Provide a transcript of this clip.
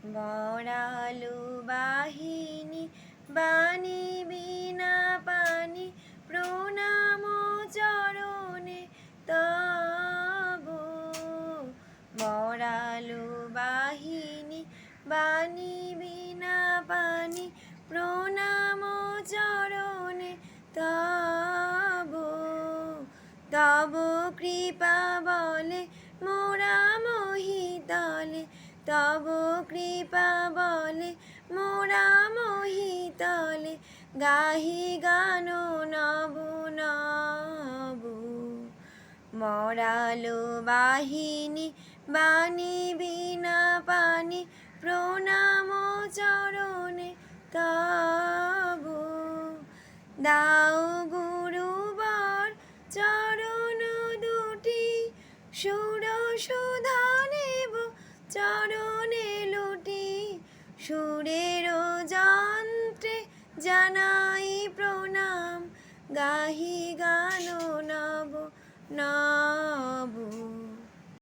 বরালু বাহিনী বাণী বিনা পানি প্রণাম চরণে তব। বরালু বাহিনী বাণী বিনা পানি প্রণাম চরণে তব। তব কৃপা বলে মোরা মোহিতলে, তব কৃপা বলে মোরা মোহিতলে, গাহি গান নব নব। বরালু বাহিনী বাণী বিনা পানি প্রণাম চরণে তব। দাও গুরুবর চরণ দুটি, সুর সুধা নেব চরণে লুটি। সুরের যন্ত্রে জানাই প্রণাম, গাহি গান নব নব।